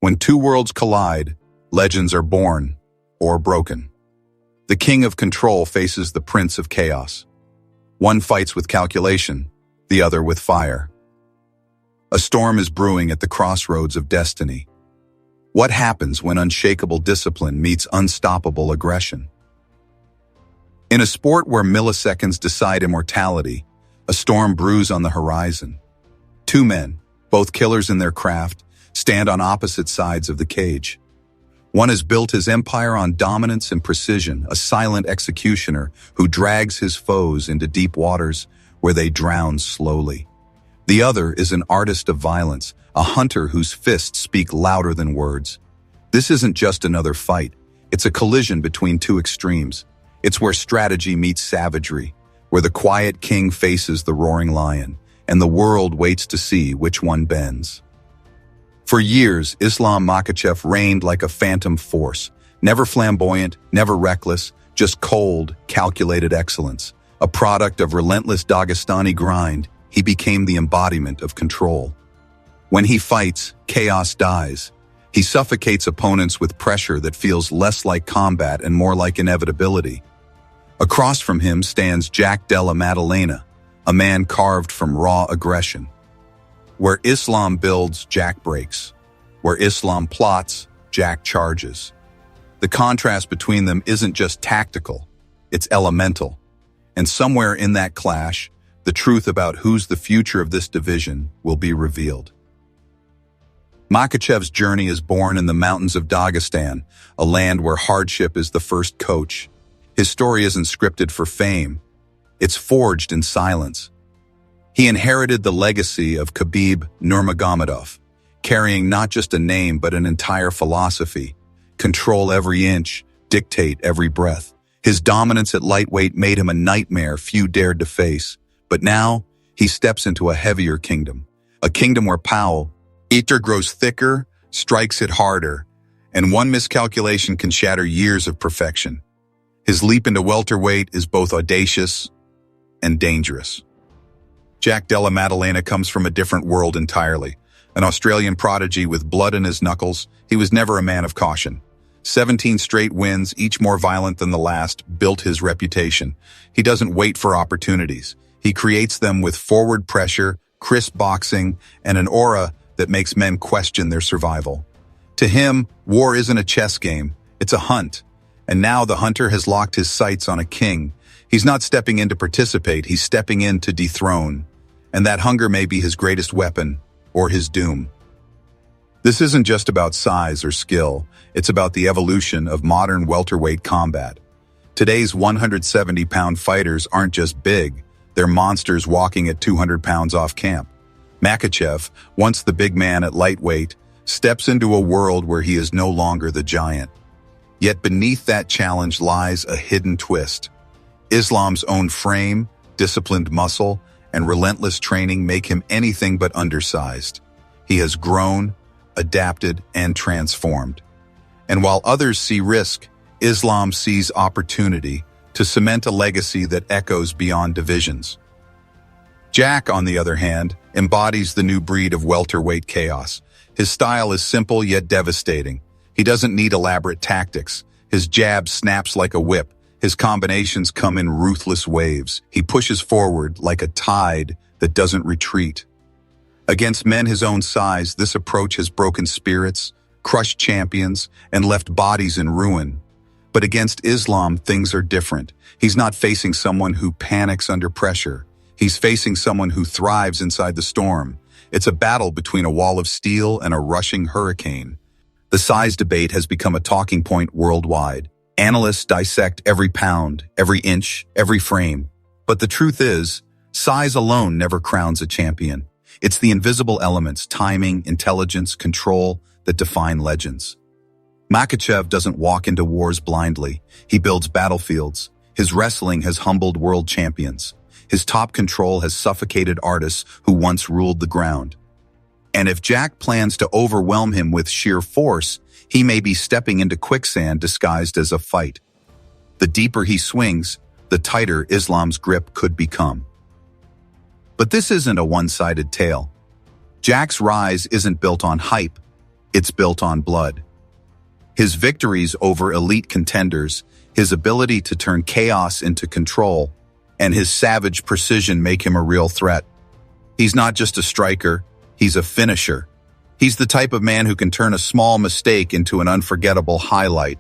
When two worlds collide, legends are born or broken. The king of control faces the prince of chaos. One fights with calculation, the other with fire. A storm is brewing at the crossroads of destiny. What happens when unshakable discipline meets unstoppable aggression? In a sport where milliseconds decide immortality, a storm brews on the horizon. Two men, both killers in their craft, stand on opposite sides of the cage. One has built his empire on dominance and precision, a silent executioner who drags his foes into deep waters where they drown slowly. The other is an artist of violence, a hunter whose fists speak louder than words. This isn't just another fight. It's a collision between two extremes. It's where strategy meets savagery, where the quiet king faces the roaring lion, and the world waits to see which one bends. For years, Islam Makhachev reigned like a phantom force, never flamboyant, never reckless, just cold, calculated excellence. A product of relentless Dagestani grind, he became the embodiment of control. When he fights, chaos dies. He suffocates opponents with pressure that feels less like combat and more like inevitability. Across from him stands Jack Della Maddalena, a man carved from raw aggression. Where Islam builds, Jack breaks. Where Islam plots, Jack charges. The contrast between them isn't just tactical, it's elemental. And somewhere in that clash, the truth about who's the future of this division will be revealed. Makhachev's journey is born in the mountains of Dagestan, a land where hardship is the first coach. His story isn't scripted for fame. It's forged in silence. He inherited the legacy of Khabib Nurmagomedov, carrying not just a name but an entire philosophy. Control every inch, dictate every breath. His dominance at lightweight made him a nightmare few dared to face. But now, he steps into a heavier kingdom. A kingdom where power, ether grows thicker, strikes it harder, and one miscalculation can shatter years of perfection. His leap into welterweight is both audacious and dangerous. Jack Della Maddalena comes from a different world entirely. An Australian prodigy with blood in his knuckles, he was never a man of caution. 17 straight wins, each more violent than the last, built his reputation. He doesn't wait for opportunities. He creates them with forward pressure, crisp boxing, and an aura that makes men question their survival. To him, war isn't a chess game, it's a hunt. And now the hunter has locked his sights on a king. He's not stepping in to participate, he's stepping in to dethrone. And that hunger may be his greatest weapon, or his doom. This isn't just about size or skill, it's about the evolution of modern welterweight combat. Today's 170-pound fighters aren't just big, they're monsters walking at 200 pounds off camp. Makhachev, once the big man at lightweight, steps into a world where he is no longer the giant. Yet beneath that challenge lies a hidden twist. Islam's own frame, disciplined muscle, and relentless training make him anything but undersized. He has grown, adapted, and transformed. And while others see risk, Islam sees opportunity to cement a legacy that echoes beyond divisions. Jack, on the other hand, embodies the new breed of welterweight chaos. His style is simple yet devastating. He doesn't need elaborate tactics. His jab snaps like a whip. His combinations come in ruthless waves. He pushes forward like a tide that doesn't retreat. Against men his own size, this approach has broken spirits, crushed champions, and left bodies in ruin. But against Islam, things are different. He's not facing someone who panics under pressure. He's facing someone who thrives inside the storm. It's a battle between a wall of steel and a rushing hurricane. The size debate has become a talking point worldwide. Analysts dissect every pound, every inch, every frame. But the truth is, size alone never crowns a champion. It's the invisible elements, timing, intelligence, control, that define legends. Makhachev doesn't walk into wars blindly. He builds battlefields. His wrestling has humbled world champions. His top control has suffocated artists who once ruled the ground. And if Jack plans to overwhelm him with sheer force, he may be stepping into quicksand disguised as a fight. The deeper he swings, the tighter Islam's grip could become. But this isn't a one-sided tale. Jack's rise isn't built on hype. It's built on blood. His victories over elite contenders, his ability to turn chaos into control, and his savage precision make him a real threat. He's not just a striker, he's a finisher. He's the type of man who can turn a small mistake into an unforgettable highlight.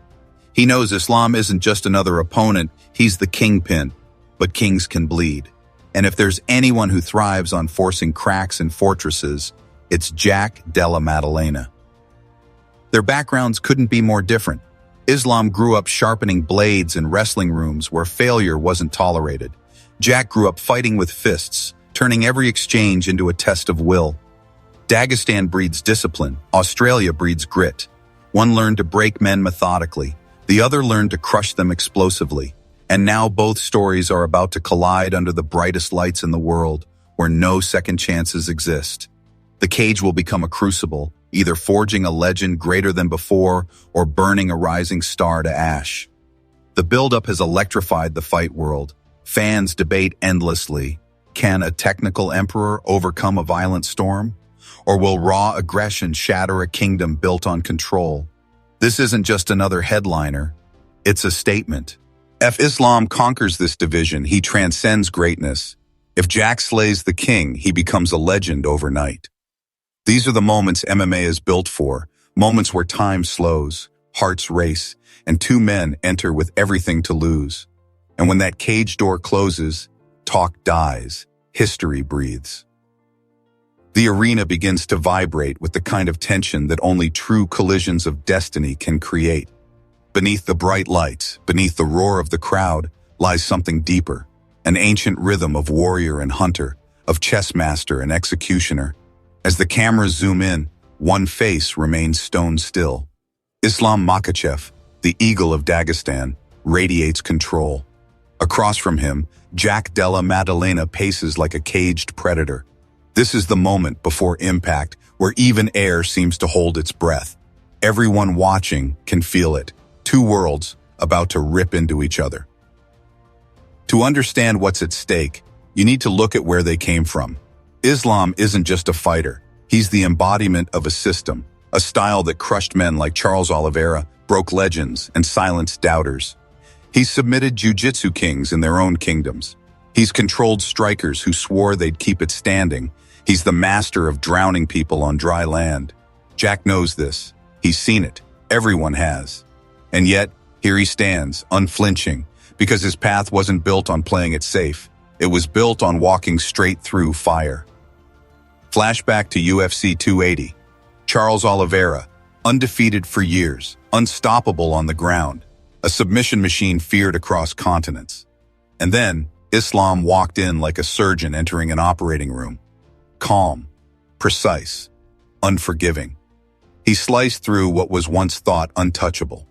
He knows Islam isn't just another opponent, he's the kingpin. But kings can bleed. And if there's anyone who thrives on forcing cracks in fortresses, it's Jack Della Maddalena. Their backgrounds couldn't be more different. Islam grew up sharpening blades in wrestling rooms where failure wasn't tolerated. Jack grew up fighting with fists, turning every exchange into a test of will. Dagestan breeds discipline, Australia breeds grit. One learned to break men methodically, the other learned to crush them explosively. And now both stories are about to collide under the brightest lights in the world, where no second chances exist. The cage will become a crucible, either forging a legend greater than before or burning a rising star to ash. The buildup has electrified the fight world. Fans debate endlessly. Can a technical emperor overcome a violent storm? Or will raw aggression shatter a kingdom built on control? This isn't just another headliner. It's a statement. If Islam conquers this division, he transcends greatness. If Jack slays the king, he becomes a legend overnight. These are the moments MMA is built for, moments where time slows, hearts race, and two men enter with everything to lose. And when that cage door closes, talk dies, history breathes. The arena begins to vibrate with the kind of tension that only true collisions of destiny can create. Beneath the bright lights, beneath the roar of the crowd, lies something deeper, an ancient rhythm of warrior and hunter, of chess master and executioner. As the cameras zoom in, one face remains stone still. Islam Makhachev, the eagle of Dagestan, radiates control. Across from him, Jack Della Maddalena paces like a caged predator. This is the moment before impact, where even air seems to hold its breath. Everyone watching can feel it. Two worlds about to rip into each other. To understand what's at stake, you need to look at where they came from. Islam isn't just a fighter. He's the embodiment of a system, a style that crushed men like Charles Oliveira, broke legends, and silenced doubters. He's submitted jiu-jitsu kings in their own kingdoms. He's controlled strikers who swore they'd keep it standing. He's the master of drowning people on dry land. Jack knows this. He's seen it. Everyone has. And yet, here he stands, unflinching, because his path wasn't built on playing it safe. It was built on walking straight through fire. Flashback to UFC 280. Charles Oliveira, undefeated for years, unstoppable on the ground, a submission machine feared across continents. And then, Islam walked in like a surgeon entering an operating room. Calm, precise, unforgiving. He sliced through what was once thought untouchable.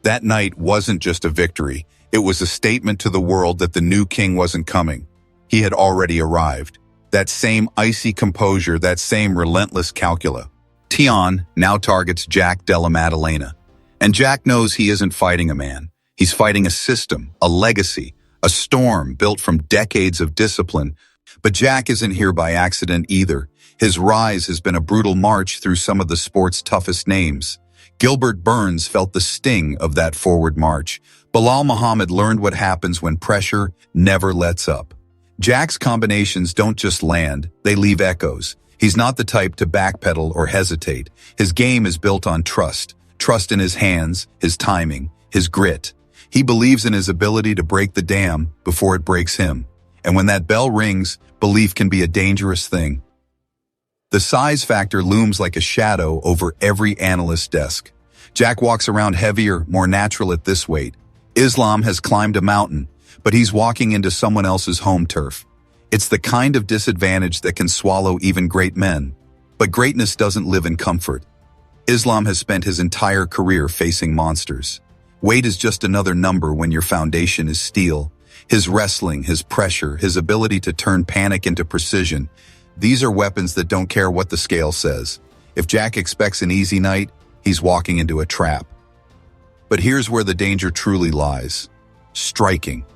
That night wasn't just a victory, it was a statement to the world that the new king wasn't coming. He had already arrived. That same icy composure, that same relentless calcula. Tian now targets Jack Della Maddalena. And Jack knows he isn't fighting a man. He's fighting a system, a legacy, a storm built from decades of discipline. But Jack isn't here by accident either. His rise has been a brutal march through some of the sport's toughest names. Gilbert Burns felt the sting of that forward march. Bilal Muhammad learned what happens when pressure never lets up. Jack's combinations don't just land, they leave echoes. He's not the type to backpedal or hesitate. His game is built on trust. Trust in his hands, his timing, his grit. He believes in his ability to break the dam before it breaks him. And when that bell rings, belief can be a dangerous thing. The size factor looms like a shadow over every analyst's desk. Jack walks around heavier, more natural at this weight. Islam has climbed a mountain, but he's walking into someone else's home turf. It's the kind of disadvantage that can swallow even great men. But greatness doesn't live in comfort. Islam has spent his entire career facing monsters. Weight is just another number when your foundation is steel. His wrestling, his pressure, his ability to turn panic into precision, these are weapons that don't care what the scale says. If Jack expects an easy night, he's walking into a trap. But here's where the danger truly lies. Striking.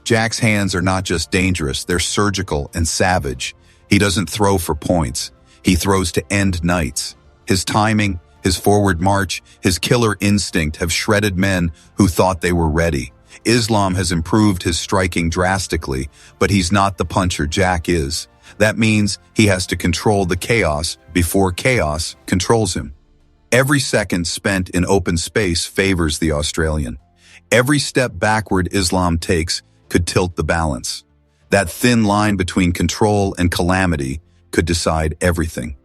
Jack's hands are not just dangerous, they're surgical and savage. He doesn't throw for points. He throws to end nights. His timing, His forward march, his killer instinct have shredded men who thought they were ready. Islam has improved his striking drastically, but he's not the puncher Jack is. That means he has to control the chaos before chaos controls him. Every second spent in open space favors the Australian. Every step backward Islam takes could tilt the balance. That thin line between control and calamity could decide everything.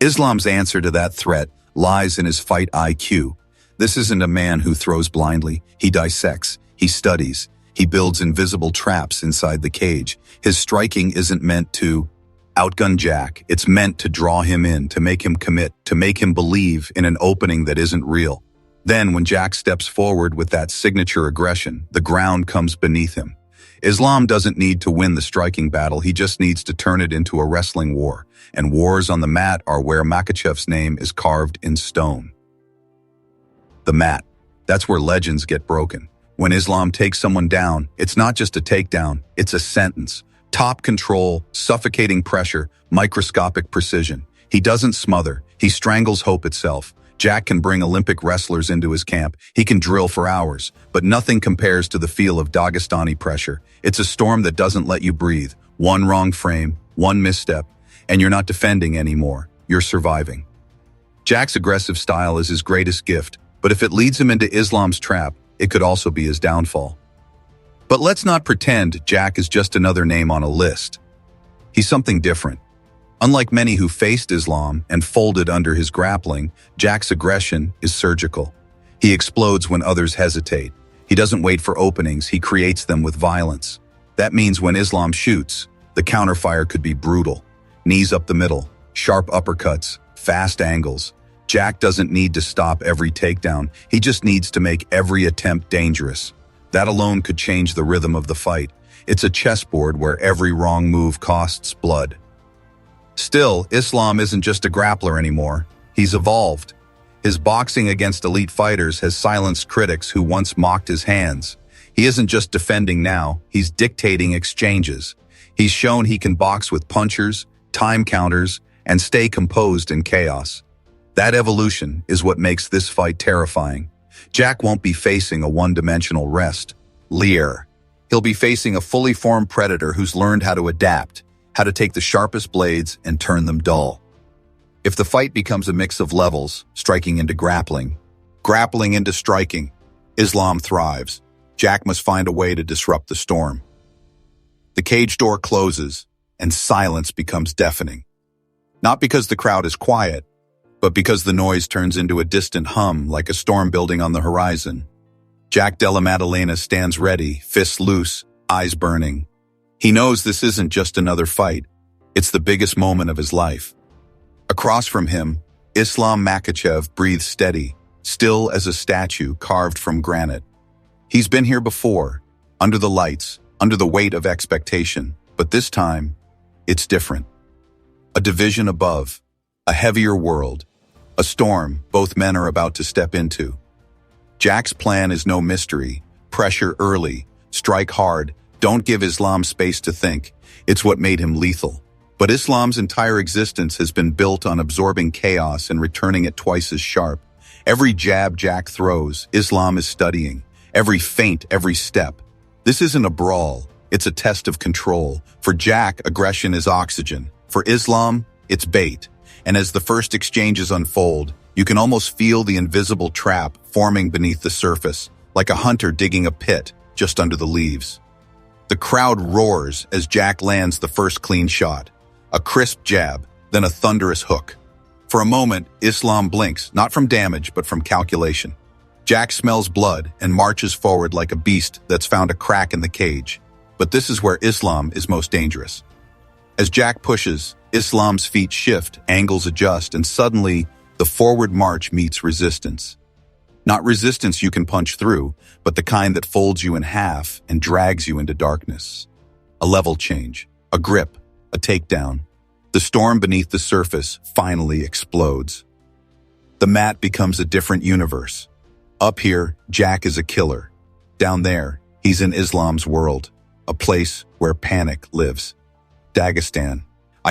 Islam's answer to that threat lies in his fight IQ. This isn't a man who throws blindly. He dissects, he studies, he builds invisible traps inside the cage. His striking isn't meant to outgun Jack. It's meant to draw him in, to make him commit, to make him believe in an opening that isn't real. Then, when Jack steps forward with that signature aggression, the ground comes beneath him. Islam doesn't need to win the striking battle, he just needs to turn it into a wrestling war. And wars on the mat are where Makhachev's name is carved in stone. The mat. That's where legends get broken. When Islam takes someone down, it's not just a takedown, it's a sentence. Top control, suffocating pressure, microscopic precision. He doesn't smother, he strangles hope itself. Jack can bring Olympic wrestlers into his camp. He can drill for hours, but nothing compares to the feel of Dagestani pressure. It's a storm that doesn't let you breathe. One wrong frame, one misstep, and you're not defending anymore. You're surviving. Jack's aggressive style is his greatest gift, but if it leads him into Islam's trap, it could also be his downfall. But let's not pretend Jack is just another name on a list. He's something different. Unlike many who faced Islam and folded under his grappling, Jack's aggression is surgical. He explodes when others hesitate. He doesn't wait for openings, he creates them with violence. That means when Islam shoots, the counterfire could be brutal. Knees up the middle, sharp uppercuts, fast angles. Jack doesn't need to stop every takedown, he just needs to make every attempt dangerous. That alone could change the rhythm of the fight. It's a chessboard where every wrong move costs blood. Still, Islam isn't just a grappler anymore. He's evolved. His boxing against elite fighters has silenced critics who once mocked his hands. He isn't just defending now, he's dictating exchanges. He's shown he can box with punchers, time counters, and stay composed in chaos. That evolution is what makes this fight terrifying. Jack won't be facing a one-dimensional rest. Lear. He'll be facing a fully formed predator who's learned how to adapt, how to take the sharpest blades and turn them dull. If the fight becomes a mix of levels, striking into grappling, grappling into striking, Islam thrives. Jack must find a way to disrupt the storm. The cage door closes, and silence becomes deafening. Not because the crowd is quiet, but because the noise turns into a distant hum like a storm building on the horizon. Jack Della Maddalena stands ready, fists loose, eyes burning. He knows this isn't just another fight. It's the biggest moment of his life. Across from him, Islam Makhachev breathes steady, still as a statue carved from granite. He's been here before, under the lights, under the weight of expectation, but this time, it's different. A division above, a heavier world, a storm both men are about to step into. Jack's plan is no mystery. Pressure early, strike hard, don't give Islam space to think. It's what made him lethal. But Islam's entire existence has been built on absorbing chaos and returning it twice as sharp. Every jab Jack throws, Islam is studying. Every feint, every step. This isn't a brawl, it's a test of control. For Jack, aggression is oxygen. For Islam, it's bait. And as the first exchanges unfold, you can almost feel the invisible trap forming beneath the surface, like a hunter digging a pit just under the leaves. The crowd roars as Jack lands the first clean shot. A crisp jab, then a thunderous hook. For a moment, Islam blinks, not from damage, but from calculation. Jack smells blood and marches forward like a beast that's found a crack in the cage. But this is where Islam is most dangerous. As Jack pushes, Islam's feet shift, angles adjust, and suddenly, the forward march meets resistance. Not resistance you can punch through, but the kind that folds you in half and drags you into darkness. A level change, a grip, a takedown. The storm beneath the surface finally explodes. The mat becomes a different universe. Up here, Jack is a killer. Down there, he's in Islam's world, a place where panic lives. Dagestan.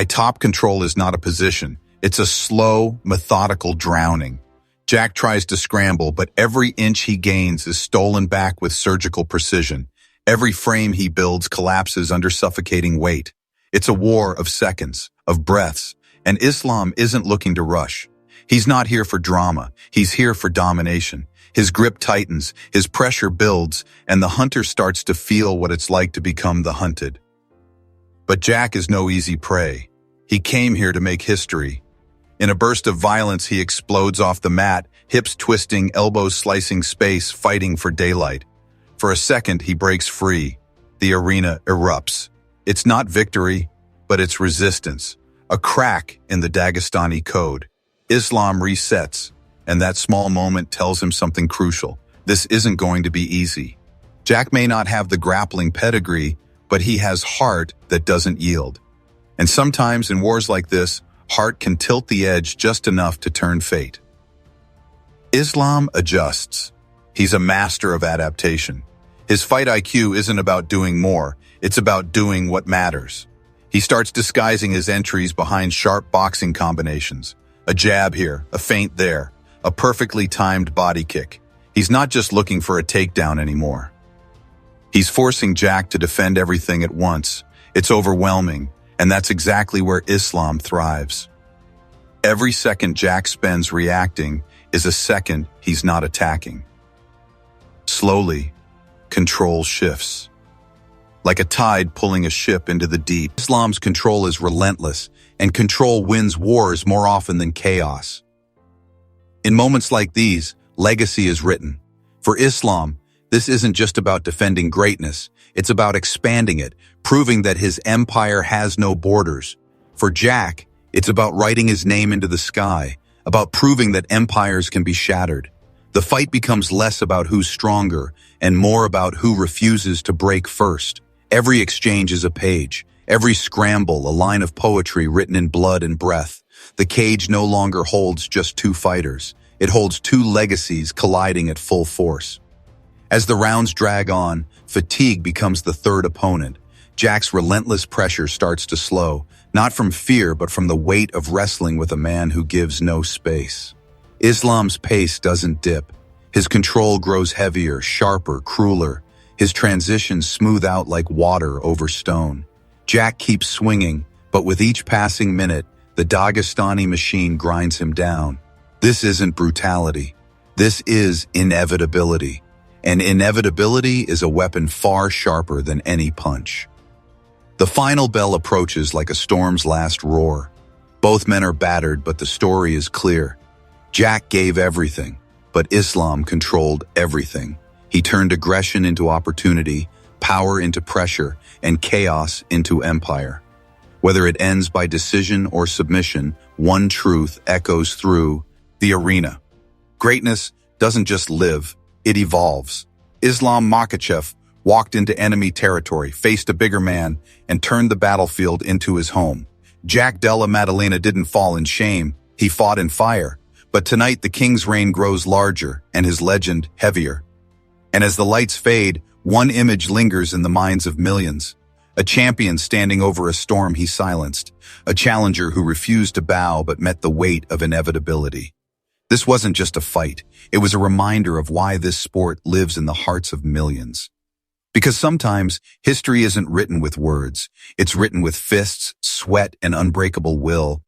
Top control is not a position, It's a slow, methodical drowning. Jack tries to scramble, but every inch he gains is stolen back with surgical precision. Every frame he builds collapses under suffocating weight. It's a war of seconds, of breaths, and Islam isn't looking to rush. He's not here for drama. He's here for domination. His grip tightens, his pressure builds, and the hunter starts to feel what it's like to become the hunted. But Jack is no easy prey. He came here to make history. In a burst of violence, he explodes off the mat, hips twisting, elbows slicing space, fighting for daylight. For a second, he breaks free. The arena erupts. It's not victory, but it's resistance. A crack in the Dagestani code. Islam resets, and that small moment tells him something crucial. This isn't going to be easy. Jack may not have the grappling pedigree, but he has heart that doesn't yield. And sometimes in wars like this, heart can tilt the edge just enough to turn fate. Islam adjusts. He's a master of adaptation. His fight IQ isn't about doing more, it's about doing what matters. He starts disguising his entries behind sharp boxing combinations. A jab here, a feint there, a perfectly timed body kick. He's not just looking for a takedown anymore. He's forcing Jack to defend everything at once. It's overwhelming, and that's exactly where Islam thrives. Every second Jack spends reacting is a second he's not attacking. Slowly, control shifts. Like a tide pulling a ship into the deep, Islam's control is relentless, and control wins wars more often than chaos. In moments like these, legacy is written. For Islam, this isn't just about defending greatness, it's about expanding it, proving that his empire has no borders. For Jack, it's about writing his name into the sky, about proving that empires can be shattered. The fight becomes less about who's stronger and more about who refuses to break first. Every exchange is a page, every scramble a line of poetry written in blood and breath. The cage no longer holds just two fighters. It holds two legacies colliding at full force. As the rounds drag on, fatigue becomes the third opponent. Jack's relentless pressure starts to slow, not from fear but from the weight of wrestling with a man who gives no space. Islam's pace doesn't dip. His control grows heavier, sharper, crueler. His transitions smooth out like water over stone. Jack keeps swinging, but with each passing minute, the Dagestani machine grinds him down. This isn't brutality. This is inevitability. And inevitability is a weapon far sharper than any punch. The final bell approaches like a storm's last roar. Both men are battered, but the story is clear. Jack gave everything, but Islam controlled everything. He turned aggression into opportunity, power into pressure, and chaos into empire. Whether it ends by decision or submission, one truth echoes through the arena. Greatness doesn't just live, it evolves. Islam Makhachev walked into enemy territory, faced a bigger man, and turned the battlefield into his home. Jack Della Maddalena didn't fall in shame, he fought in fire. But tonight the king's reign grows larger and his legend heavier. And as the lights fade, one image lingers in the minds of millions. A champion standing over a storm he silenced. A challenger who refused to bow but met the weight of inevitability. This wasn't just a fight. It was a reminder of why this sport lives in the hearts of millions. Because sometimes history isn't written with words. It's written with fists, sweat, and unbreakable will.